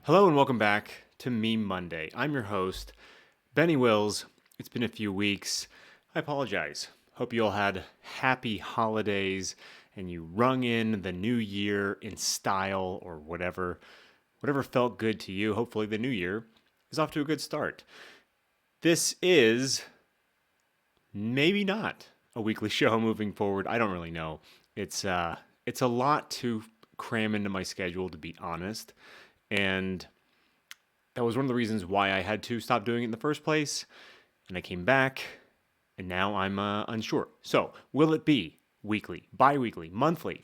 Hello and welcome back to Meme Monday. I'm your host, Benny Wills. It's been a few weeks. I apologize. Hope you all had happy holidays and you rung in the new year in style or whatever felt good to you. Hopefully the new year is off to a good start. This is maybe not a weekly show moving forward. I don't really know. It's a lot to cram into my schedule, to be honest. And that was one of the reasons why I had to stop doing it in the first place. And I came back, and now I'm unsure. So, will it be weekly, bi-weekly, monthly?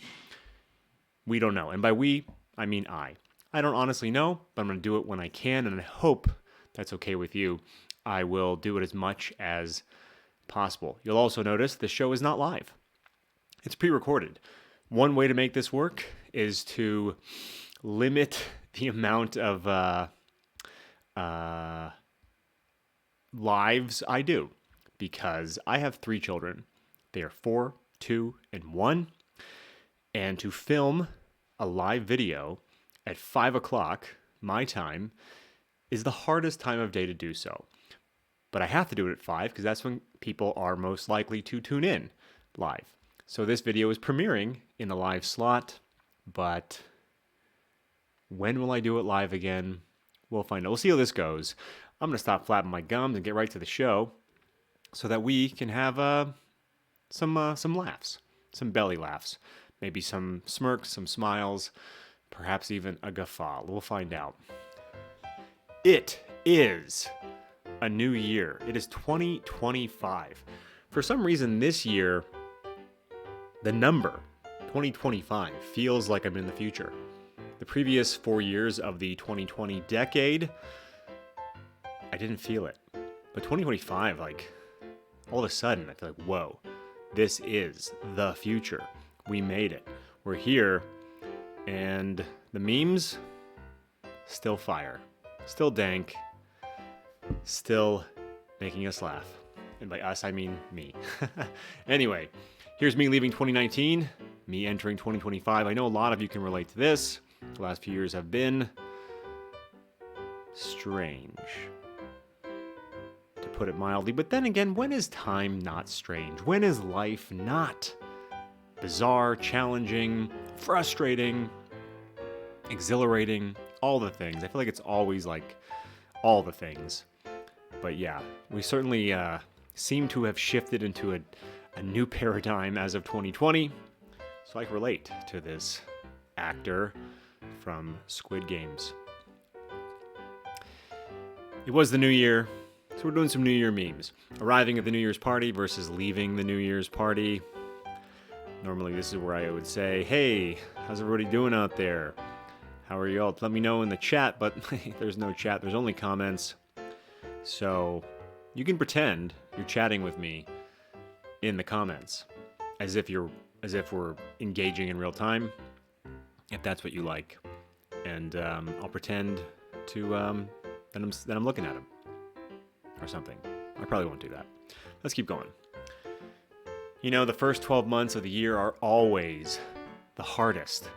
We don't know. And by we, I mean I. I don't honestly know, but I'm going to do it when I can, and I hope that's okay with you. I will do it as much as possible. You'll also notice the show is not live. It's pre-recorded. One way to make this work is to limit the amount of lives I do, because I have 3 children. They are 4, 2, and 1. And to film a live video at 5 o'clock my time is the hardest time of day to do so. But I have to do it at 5 because that's when people are most likely to tune in live. So this video is premiering in the live slot, but when will I do it live again? We'll find out. We'll see how this goes. I'm going to stop flapping my gums and get right to the show so that we can have some laughs, some belly laughs, maybe some smirks, some smiles, perhaps even a guffaw. We'll find out. It is a new year. It is 2025. For some reason this year, the number 2025 feels like I'm in the future. The previous 4 years of the 2020 decade, I didn't feel it. But 2025, all of a sudden, I feel like, whoa, this is the future. We made it. We're here. And the memes, still fire. Still dank. Still making us laugh. And by us, I mean me. Anyway, here's me leaving 2019, me entering 2025. I know a lot of you can relate to this. The last few years have been strange, to put it mildly. But then again, when is time not strange? When is life not bizarre, challenging, frustrating, exhilarating? All the things. I feel like it's always all the things. But yeah, we certainly seem to have shifted into a new paradigm as of 2020. So I can relate to this actor from Squid Games. It was the new year, so we're doing some New Year memes. Arriving at the New Year's party versus leaving the New Year's party. Normally this is where I would say, hey, how's everybody doing out there? How are you all? Let me know in the chat, but there's no chat, there's only comments. So you can pretend you're chatting with me in the comments as if we're engaging in real time, if that's what you like. And I'll pretend to that I'm looking at him or something. I probably won't do that. Let's keep going. You know, the first 12 months of the year are always the hardest.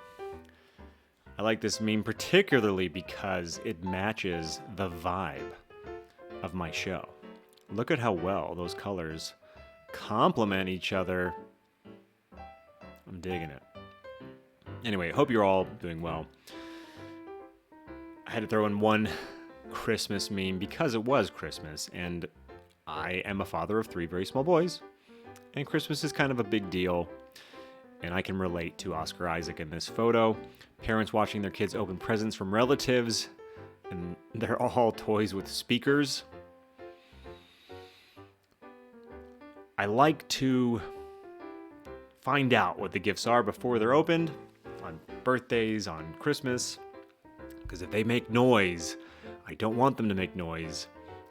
I like this meme particularly because it matches the vibe of my show. Look at how well those colors complement each other. I'm digging it. Anyway, I hope you're all doing well. I had to throw in one Christmas meme because it was Christmas, and I am a father of 3 very small boys, and Christmas is kind of a big deal, and I can relate to Oscar Isaac in this photo. Parents watching their kids open presents from relatives, and they're all toys with speakers. I like to find out what the gifts are before they're opened, on birthdays, on Christmas, because if they make noise, I don't want them to make noise,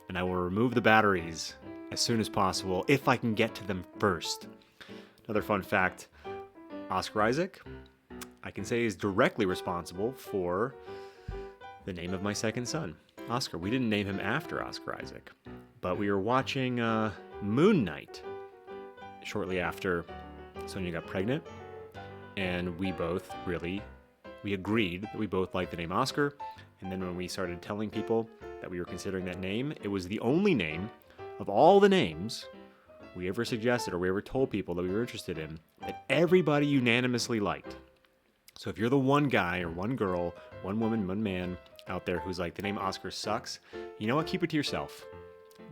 and I will remove the batteries as soon as possible if I can get to them first. Another fun fact, Oscar Isaac, I can say, is directly responsible for the name of my second son, Oscar. We didn't name him after Oscar Isaac, but we were watching Moon Knight shortly after Sonia got pregnant, and we agreed that we both liked the name Oscar, And then when we started telling people that we were considering that name, it was the only name of all the names we ever suggested or we ever told people that we were interested in that everybody unanimously liked. So if you're the one guy or one girl, one woman, one man out there who's like, the name Oscar sucks, you know what? Keep it to yourself.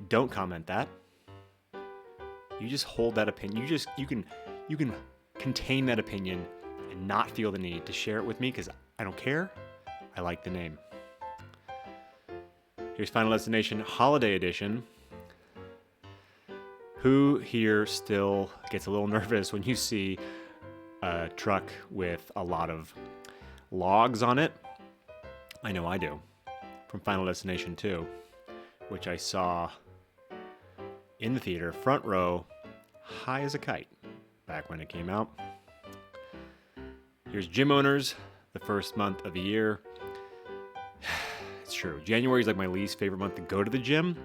Don't comment that. You just hold that opinion. You can contain that opinion and not feel the need to share it with me because I don't care. I like the name. Here's Final Destination Holiday Edition. Who here still gets a little nervous when you see a truck with a lot of logs on it? I know I do. From Final Destination 2, which I saw in the theater, front row, high as a kite, back when it came out. Here's gym owners, the first month of the year. It's true. January is like my least favorite month to go to the gym,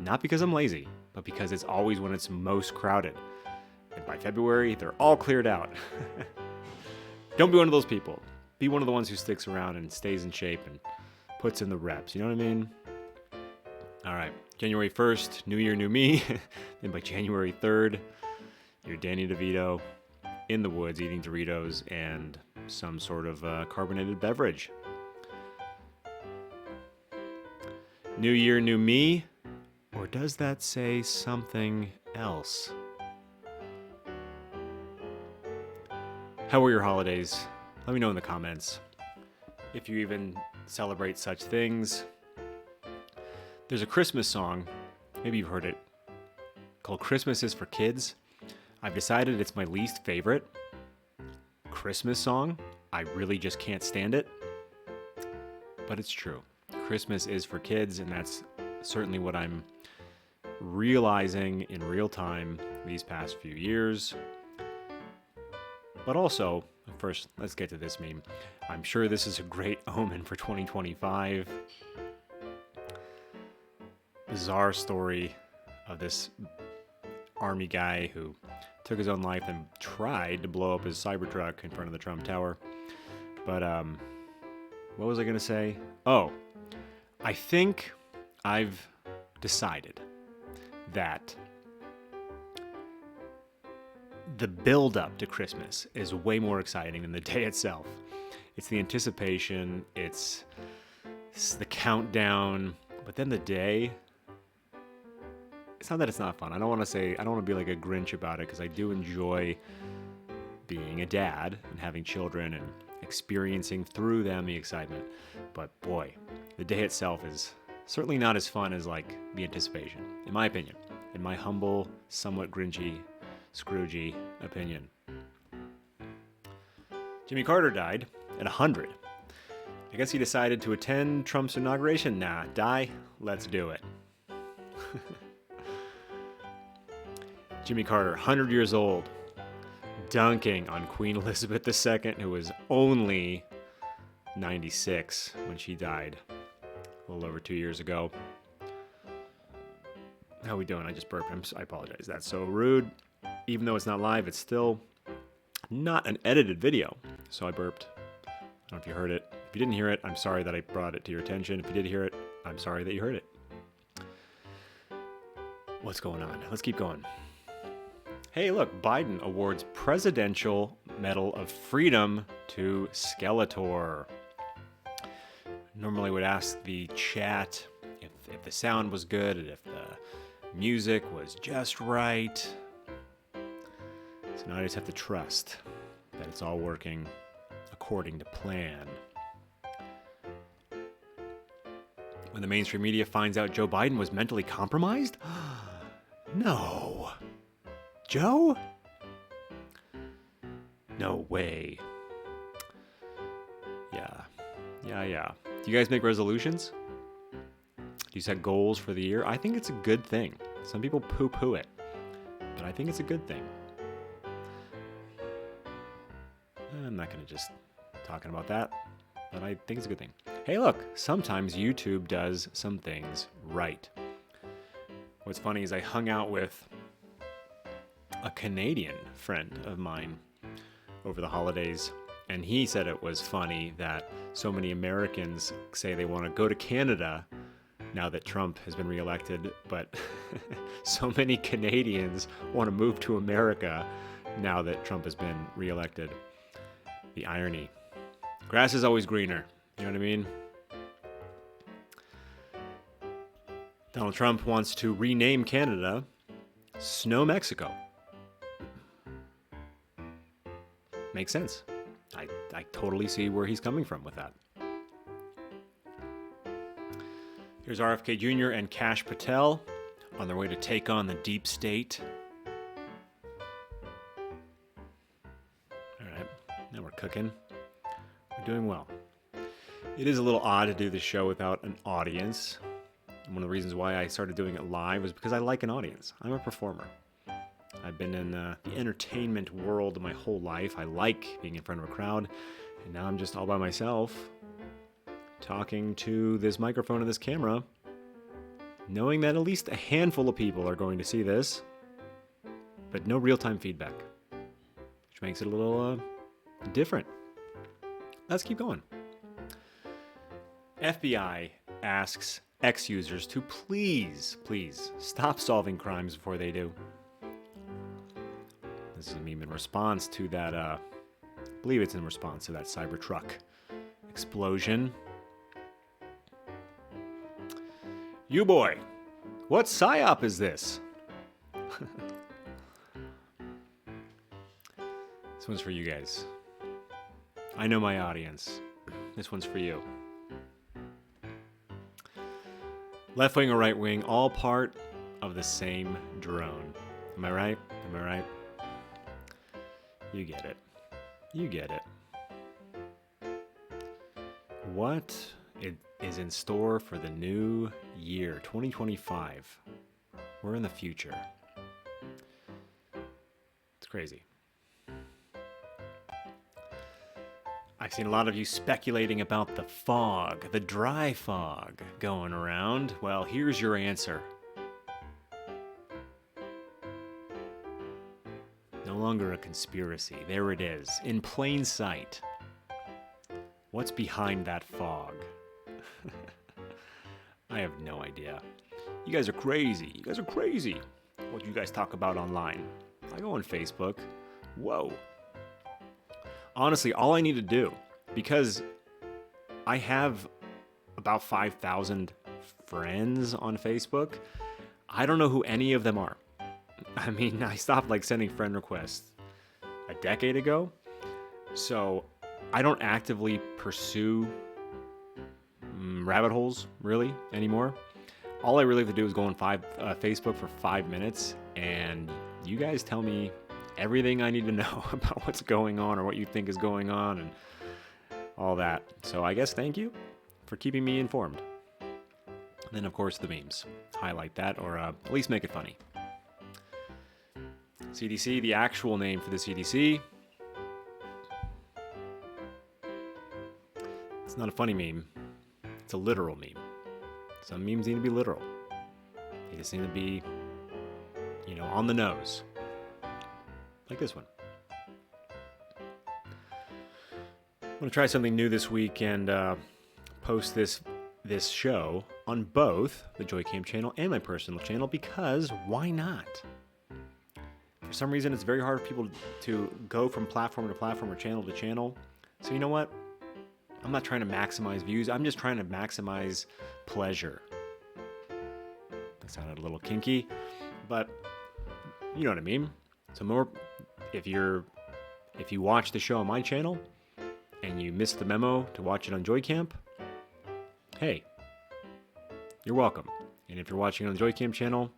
not because I'm lazy, but because it's always when it's most crowded. And by February, they're all cleared out. Don't be one of those people. Be one of the ones who sticks around and stays in shape and puts in the reps. You know what I mean? All right. January 1st, New Year, New Me. Then by January 3rd, you're Danny DeVito in the woods eating Doritos and some sort of carbonated beverage. New Year, New Me? Or does that say something else? How were your holidays? Let me know in the comments. If you even celebrate such things. There's a Christmas song, maybe you've heard it, called Christmas is for Kids. I've decided it's my least favorite Christmas song. I really just can't stand it. But it's true. Christmas is for kids, and that's certainly what I'm realizing in real time these past few years. But also, first, let's get to this meme. I'm sure this is a great omen for 2025. Bizarre story of this army guy who took his own life and tried to blow up his Cybertruck in front of the Trump Tower. But, what was I going to say? Oh, I think I've decided that the build-up to Christmas is way more exciting than the day itself. It's the anticipation, it's the countdown, but then the day, it's not that it's not fun. I don't want to be like a Grinch about it, because I do enjoy being a dad and having children and experiencing through them the excitement. But boy, the day itself is certainly not as fun as like the anticipation, in my opinion, in my humble, somewhat Grinchy, Scroogey opinion. Jimmy Carter died at 100. I guess he decided to attend Trump's inauguration. Nah, die, let's do it. Jimmy Carter, 100 years old, dunking on Queen Elizabeth II, who was only 96 when she died a little over 2 years ago. How are we doing? I just burped. I apologize. That's so rude. Even though it's not live, it's still not an edited video. So I burped. I don't know if you heard it. If you didn't hear it, I'm sorry that I brought it to your attention. If you did hear it, I'm sorry that you heard it. What's going on? Let's keep going. Hey, look, Biden awards Presidential Medal of Freedom to Skeletor. Normally would ask the chat if the sound was good and if the music was just right. So now I just have to trust that it's all working according to plan. When the mainstream media finds out Joe Biden was mentally compromised? No. Joe? No way. Yeah. Do you guys make resolutions? Do you set goals for the year? I think it's a good thing. Some people poo-poo it, but I think it's a good thing. I'm not going to just talking about that, but I think it's a good thing. Hey, look, sometimes YouTube does some things right. What's funny is I hung out with a Canadian friend of mine over the holidays, And he said it was funny that so many Americans say they want to go to Canada now that Trump has been reelected, but so many Canadians want to move to America now that Trump has been reelected. The irony. Grass is always greener. You know what I mean? Donald Trump wants to rename Canada Snow Mexico. Makes sense. I totally see where he's coming from with that. Here's RFK Jr. and Kash Patel on their way to take on the deep state. All right, now we're cooking. We're doing well. It is a little odd to do the show without an audience. And one of the reasons why I started doing it live was because I like an audience. I'm a performer. I've been in the entertainment world my whole life. I like being in front of a crowd. And now I'm just all by myself, talking to this microphone and this camera, knowing that at least a handful of people are going to see this, but no real-time feedback, which makes it a little different. Let's keep going. FBI asks ex-users to please stop solving crimes before they do. This is a meme in response to that, I believe it's in response to that Cybertruck explosion. You boy, what psyop is this? This one's for you guys. I know my audience. This one's for you. Left wing or right wing, all part of the same drone. Am I right? Am I right? You get it. You get it. What is in store for the new year, 2025? We're in the future. It's crazy. I've seen a lot of you speculating about the fog, the dry fog going around. Well, here's your answer. No longer a conspiracy. There it is, in plain sight. What's behind that fog? I have no idea. You guys are crazy. You guys are crazy. What you guys talk about online. I go on Facebook. Whoa. Honestly, all I need to do, because I have about 5,000 friends on Facebook, I don't know who any of them are. I mean, I stopped sending friend requests a decade ago, so I don't actively pursue rabbit holes really anymore. All I really have to do is go on Facebook for 5 minutes, and you guys tell me everything I need to know about what's going on or what you think is going on and all that. So I guess thank you for keeping me informed. And then, of course, the memes. Highlight that or at least make it funny. CDC, the actual name for the CDC. It's not a funny meme. It's a literal meme. Some memes need to be literal. They just need to be, on the nose. Like this one. I'm going to try something new this week and post this show on both the JoyCamp channel and my personal channel, because why not? For some reason, it's very hard for people to go from platform to platform or channel to channel. So you know what? I'm not trying to maximize views. I'm just trying to maximize pleasure. That sounded a little kinky, but you know what I mean. So more, if you watch the show on my channel and you missed the memo to watch it on JoyCamp, hey, you're welcome. And if you're watching it on the JoyCamp channel,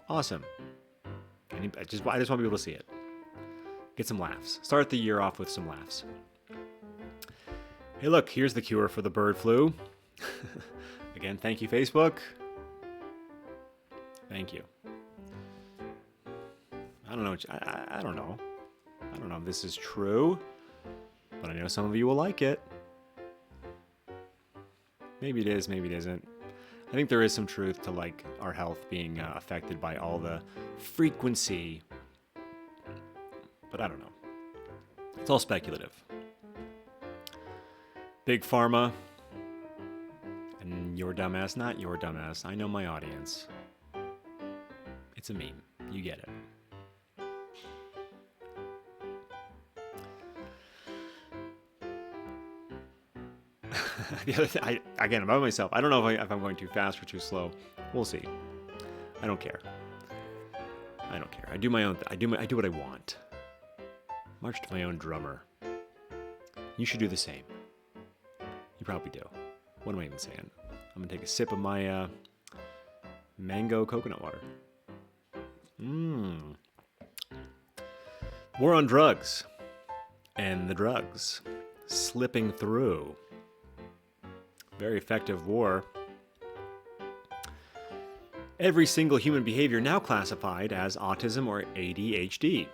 awesome. I just want people to see it. Get some laughs. Start the year off with some laughs. Hey, look, here's the cure for the bird flu. Again, thank you, Facebook. Thank you. I don't know. I don't know. I don't know if this is true, but I know some of you will like it. Maybe it is, maybe it isn't. I think there is some truth to our health being affected by all the frequency, but I don't know. It's all speculative. Big Pharma, and your dumbass, not your dumbass. I know my audience. It's a meme. You get it. The other thing, again, about myself, I don't know if I'm going too fast or too slow. We'll see. I don't care. I do my own. I do what I want. March to my own drummer. You should do the same. You probably do. What am I even saying? I'm gonna take a sip of my mango coconut water. War on drugs, and the drugs slipping through. Very effective war. Every single human behavior now classified as autism or ADHD.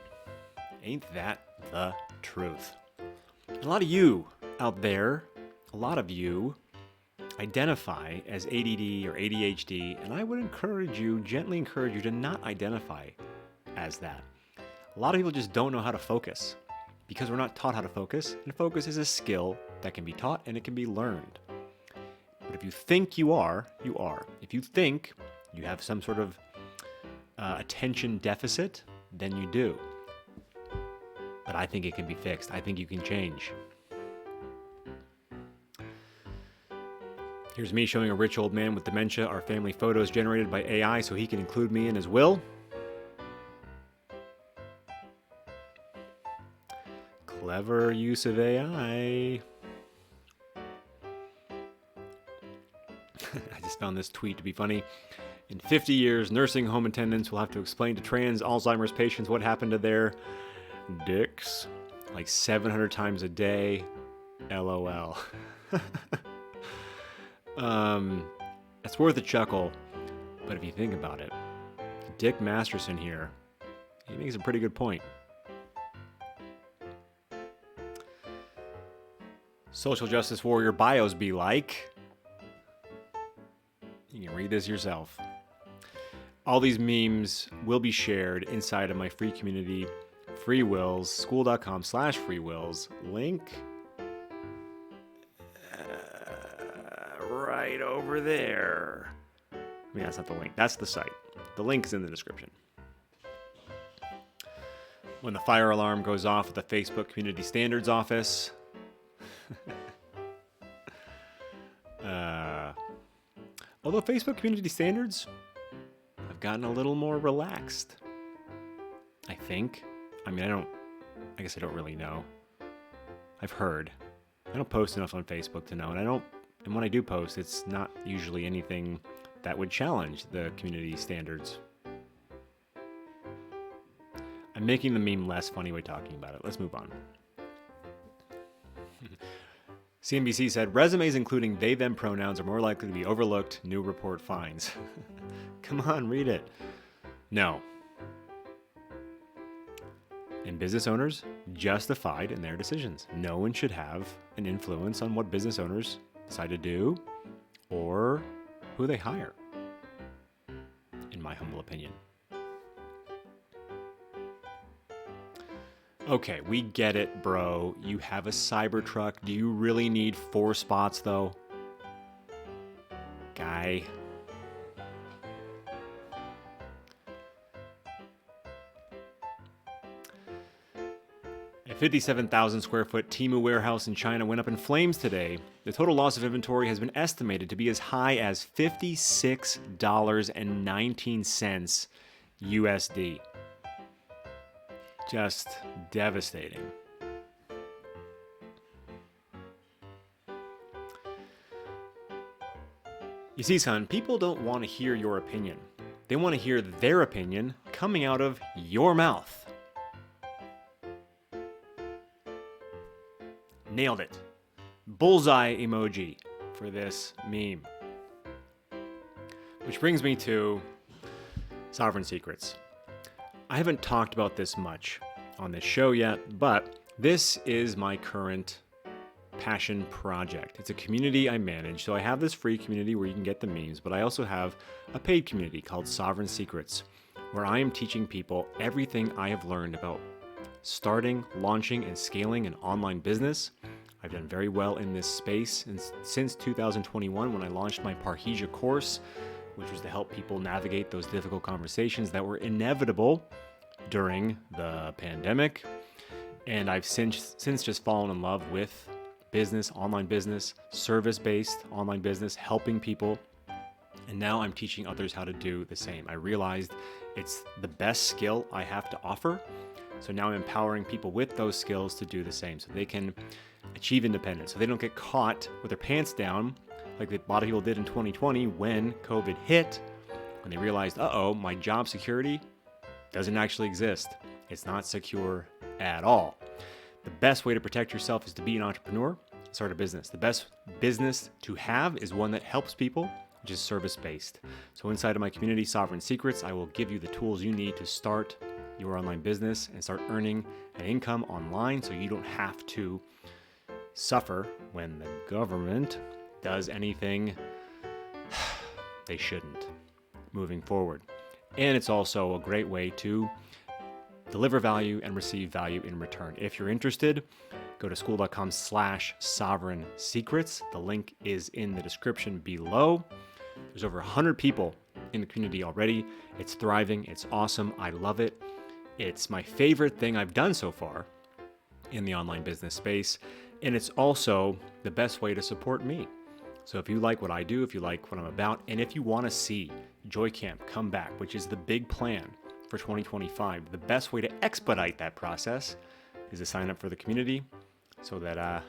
Ain't that the truth? A lot of you out there, a lot of you identify as ADD or ADHD, and I would gently encourage you to not identify as that. A lot of people just don't know how to focus because we're not taught how to focus, and focus is a skill that can be taught and it can be learned. But if you think you are, you are. If you think you have some sort of attention deficit, then you do. But I think it can be fixed. I think you can change. Here's me showing a rich old man with dementia our family photos generated by AI so he can include me in his will. Clever use of AI. I just found this tweet to be funny. In 50 years, nursing home attendants will have to explain to trans Alzheimer's patients what happened to their dicks like 700 times a day. LOL. It's worth a chuckle, but if you think about it, Dick Masterson here, he makes a pretty good point. Social justice warrior bios be like. You can read this yourself. All these memes will be shared inside of my free community, Free Wills, school.com/freewills. Link right over there. I mean, that's not the link. That's the site. The link is in the description. When the fire alarm goes off at the Facebook Community Standards Office. Although Facebook Community Standards have gotten a little more relaxed, I think. I mean, I guess I don't really know. I've heard. I don't post enough on Facebook to know, and when I do post, it's not usually anything that would challenge the community standards. I'm making the meme less funny by talking about it. Let's move on. CNBC said, resumes including they-them pronouns are more likely to be overlooked, new report finds. Come on, read it. No. And business owners justified in their decisions. No one should have an influence on what business owners decide to do or who they hire, in my humble opinion. Okay, we get it, bro. You have a Cybertruck. Do you really need 4 spots, though? Guy. A 57,000 square foot Temu warehouse in China went up in flames today. The total loss of inventory has been estimated to be as high as $56.19 USD. Just devastating. You see, son, people don't want to hear your opinion. They want to hear their opinion coming out of your mouth. Nailed it. Bullseye emoji for this meme. Which brings me to Sovereign Secrets. I haven't talked about this much on this show yet, but this is my current passion project. It's a community I manage. So I have this free community where you can get the memes, but I also have a paid community called Sovereign Secrets, where I am teaching people everything I have learned about starting, launching, and scaling an online business. I've done very well in this space, and since 2021 when I launched my Parrhesia course, which was to help people navigate those difficult conversations that were inevitable during the pandemic. And I've since just fallen in love with business, online business, service-based online business, helping people. And now I'm teaching others how to do the same. I realized it's the best skill I have to offer. So now I'm empowering people with those skills to do the same so they can achieve independence, so they don't get caught with their pants down like a lot of people did in 2020 when COVID hit, when they realized, my job security doesn't actually exist. It's not secure at all. The best way to protect yourself is to be an entrepreneur, start a business. The best business to have is one that helps people, which is service-based. So inside of my community, Sovereign Secrets, I will give you the tools you need to start your online business and start earning an income online so you don't have to suffer when the government does anything they shouldn't moving forward. And it's also a great way to deliver value and receive value in return. If you're interested, go to school.com/sovereign secrets. The link is in the description below. There's over 100 people in the community already. It's thriving. It's awesome. I love it. It's my favorite thing I've done so far in the online business space. And it's also the best way to support me. So if you like what I do, if you like what I'm about, and if you want to see JoyCamp come back, which is the big plan for 2025, the best way to expedite that process is to sign up for the community so that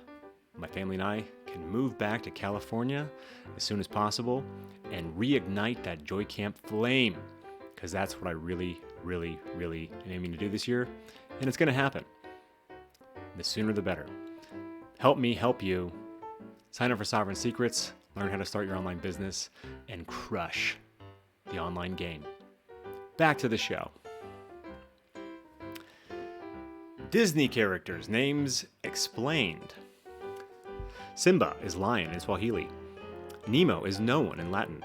my family and I can move back to California as soon as possible and reignite that JoyCamp flame, because that's what I really, really, really am aiming to do this year, and it's going to happen. The sooner the better. Help me help you. Sign up for Sovereign Secrets, learn how to start your online business, and crush the online game. Back to the show. Disney characters, names explained. Simba is lion in Swahili. Nemo is no one in Latin.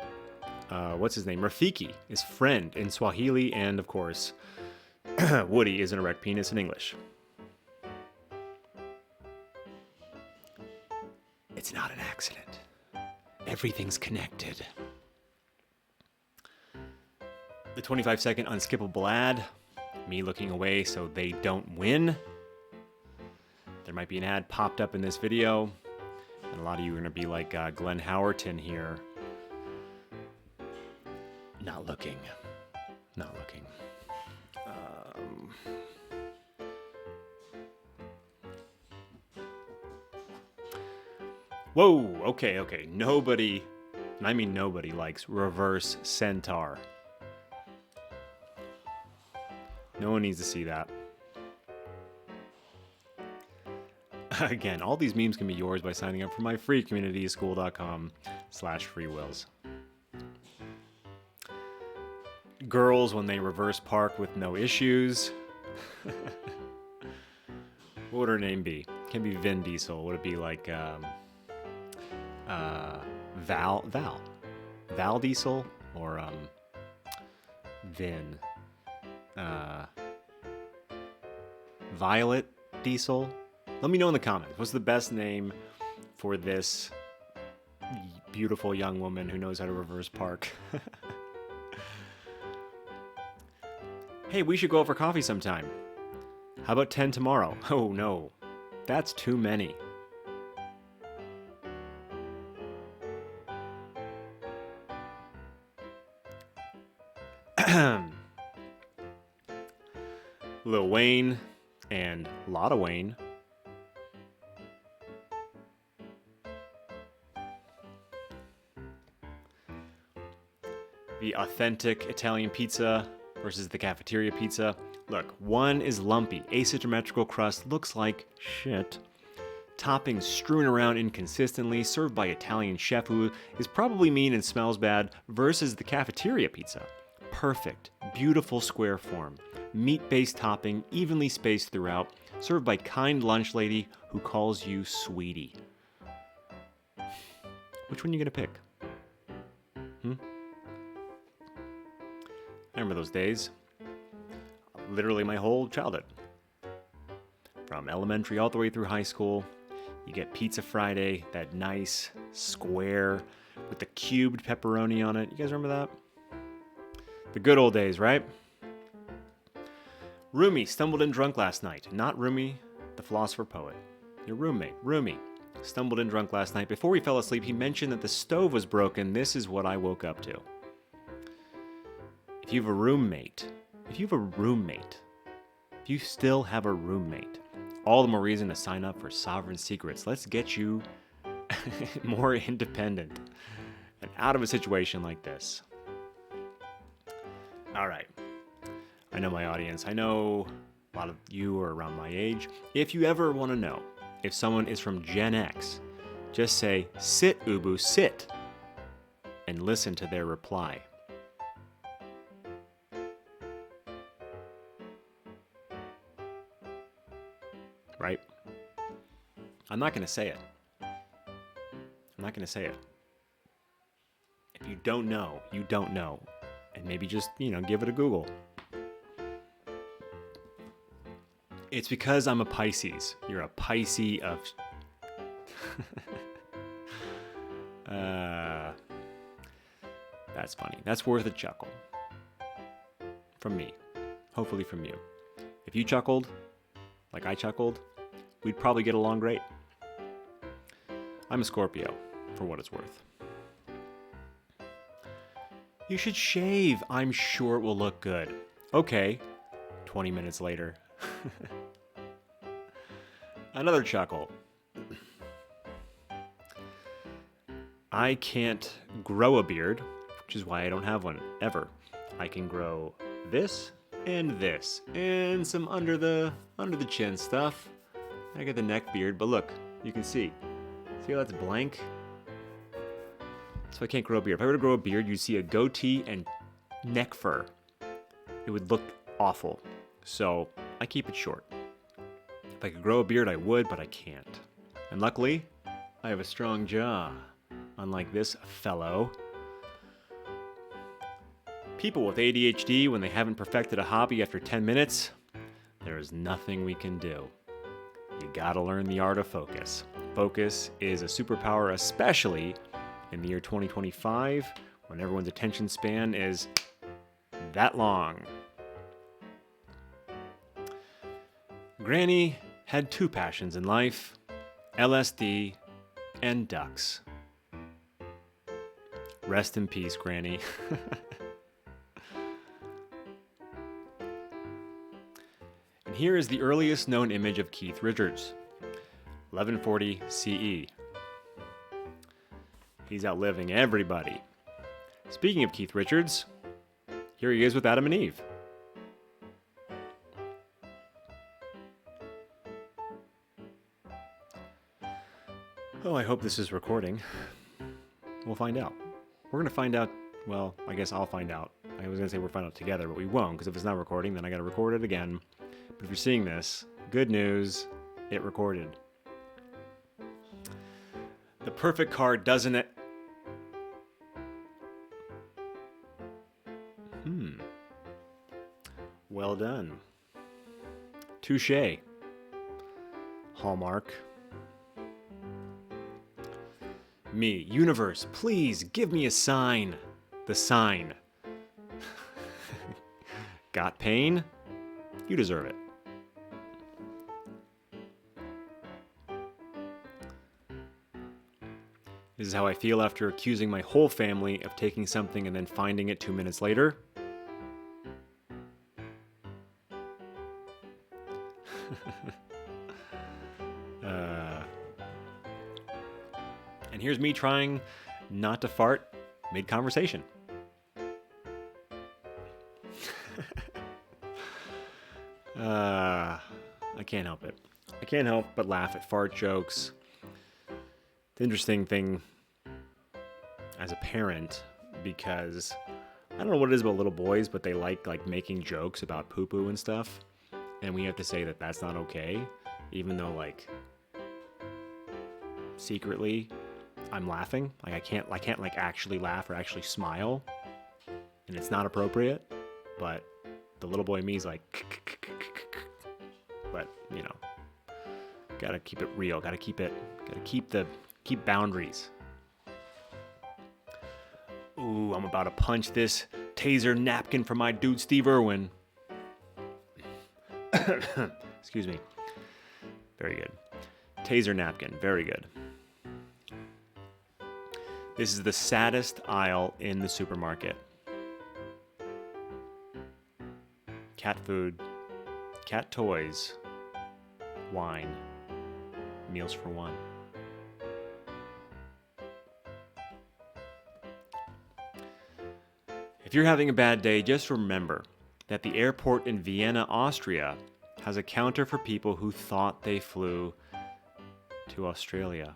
What's his name? Rafiki is friend in Swahili, and of course, Woody is an erect penis in English. It's not an accident. Everything's connected. The 25-second unskippable ad, me looking away so they don't win. There might be an ad popped up in this video, and a lot of you are going to be like Glenn Howerton here. Not looking. Whoa, okay. Nobody, and I mean nobody, likes reverse centaur. No one needs to see that. Again, all these memes can be yours by signing up for my free community, school.com/freewills. Girls when they reverse park with no issues. What would her name be? Can be Vin Diesel. Would it be like Val Diesel or Vin? Violet Diesel? Let me know in the comments. What's the best name for this beautiful young woman who knows how to reverse park? Hey, we should go out for coffee sometime. How about 10 tomorrow? Oh no, that's too many. Lil Wayne and Lotta Wayne. The authentic Italian pizza versus the cafeteria pizza. Look, one is lumpy, asymmetrical crust, looks like shit. Toppings strewn around inconsistently, served by Italian chef who is probably mean and smells bad, versus the cafeteria pizza. Perfect, beautiful square form, meat-based topping, evenly spaced throughout, served by kind lunch lady who calls you sweetie. Which one are you gonna pick? I remember those days. Literally my whole childhood. From elementary all the way through high school, You get Pizza Friday, that nice square with the cubed pepperoni on it. You guys remember that? The good old days, right? Rumi stumbled in drunk last night. Not Rumi, the philosopher poet. Your roommate, Rumi, stumbled in drunk last night. Before he fell asleep, he mentioned that the stove was broken. This is what I woke up to. If you have a roommate, if you still have a roommate, all the more reason to sign up for Sovereign Secrets. Let's get you more independent and out of a situation like this. All right. I know my audience. I know a lot of you are around my age. If you ever want to know if someone is from Gen X, just say, "Sit, Ubu, sit," and listen to their reply. Right? I'm not going to say it. If you don't know, you don't know. And maybe just, give it a Google. It's because I'm a Pisces. You're a Pisces of... That's funny. That's worth a chuckle. From me. Hopefully from you. If you chuckled, like I chuckled, we'd probably get along great. I'm a Scorpio, for what it's worth. You should shave. I'm sure it will look good. Okay. 20 minutes later. Another chuckle. I can't grow a beard, which is why I don't have one, ever. I can grow this and some under the chin stuff. I got the neck beard, but look, you can see how that's blank? So I can't grow a beard. If I were to grow a beard, you'd see a goatee and neck fur. It would look awful. So I keep it short. If I could grow a beard, I would, but I can't. And luckily, I have a strong jaw, unlike this fellow. People with ADHD, when they haven't perfected a hobby after 10 minutes, there is nothing we can do. You gotta learn the art of focus. Focus is a superpower, especially in the year 2025, when everyone's attention span is that long. Granny had two passions in life, LSD and ducks. Rest in peace, Granny. And here is the earliest known image of Keith Richards, 1140 CE. He's outliving everybody. Speaking of Keith Richards, here he is with Adam and Eve. Oh, I hope this is recording. We'll find out. We're going to find out, well, I guess I'll find out. I was going to say we'll find out together, but we won't, because if it's not recording, then I got to record it again. But if you're seeing this, good news, it recorded. The perfect card, doesn't it? Well done. Touché. Hallmark. Me, universe, please give me a sign. The sign. Got pain? You deserve it. This is how I feel after accusing my whole family of taking something and then finding it 2 minutes later. And here's me trying not to fart mid-conversation. I can't help it. I can't help but laugh at fart jokes. The interesting thing as a parent, because I don't know what it is about little boys, but they like making jokes about poo-poo and stuff. And we have to say that that's not okay, even though secretly I'm laughing. I can't actually laugh or actually smile, and it's not appropriate. But the little boy in me is like, but Gotta keep it real. Gotta keep boundaries. Ooh, I'm about to punch this taser napkin from my dude Steve Irwin. Excuse me. Very good. Taser napkin. Very good. This is the saddest aisle in the supermarket. Cat food, cat toys, wine, meals for one. If you're having a bad day, just remember that the airport in Vienna, Austria, has a counter for people who thought they flew to Australia.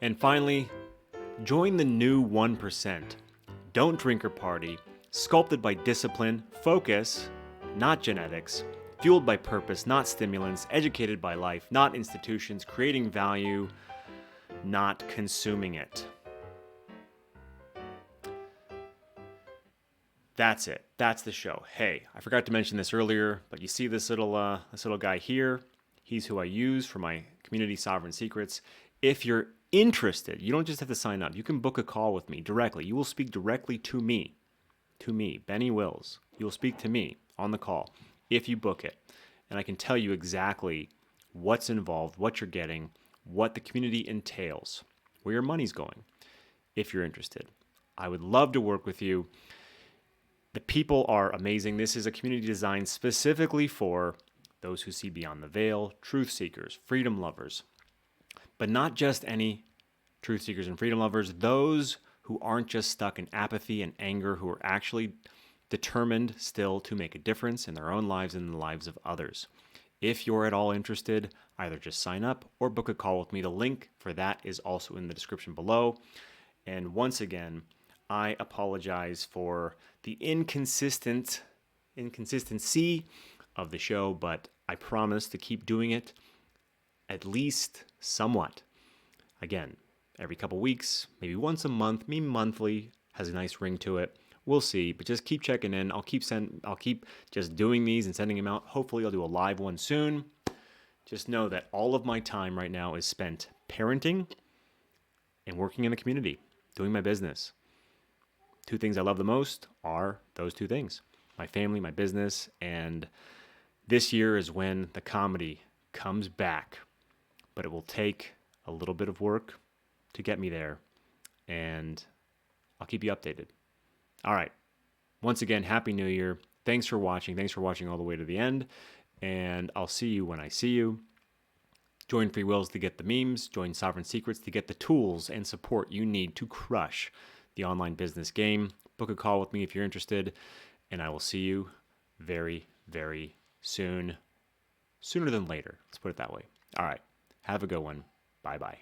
And finally, join the new 1%. Don't drink or party, sculpted by discipline, focus, not genetics, fueled by purpose, not stimulants, educated by life, not institutions, creating value, not consuming it. That's it. That's the show. Hey, I forgot to mention this earlier, but you see this little guy here? He's who I use for my community sovereign secrets. If you're interested, you don't just have to sign up. You can book a call with me directly. You will speak directly to me, Benny Wills. You will speak to me on the call if you book it. And I can tell you exactly what's involved, what you're getting, what the community entails, where your money's going, if you're interested. I would love to work with you. The people are amazing. This is a community designed specifically for those who see beyond the veil, truth seekers, freedom lovers, but not just any truth seekers and freedom lovers, those who aren't just stuck in apathy and anger, who are actually determined still to make a difference in their own lives and in the lives of others. If you're at all interested, either just sign up or book a call with me. The link for that is also in the description below. And once again, I apologize for the inconsistency of the show, but I promise to keep doing it at least somewhat. Again, every couple weeks, maybe once a month, maybe monthly, has a nice ring to it. We'll see, but just keep checking in. I'll keep just doing these and sending them out. Hopefully I'll do a live one soon. Just know that all of my time right now is spent parenting and working in the community, doing my business. Two things I love the most are those two things: my family, my business, and this year is when the comedy comes back. But it will take a little bit of work to get me there, and I'll keep you updated. All right. Once again, Happy New Year. Thanks for watching. Thanks for watching all the way to the end, and I'll see you when I see you. Join Free Wills to get the memes. Join Sovereign Secrets to get the tools and support you need to crush the online business game. Book a call with me if you're interested, and I will see you very, very soon. Sooner than later. Let's put it that way. All right. Have a good one. Bye-bye.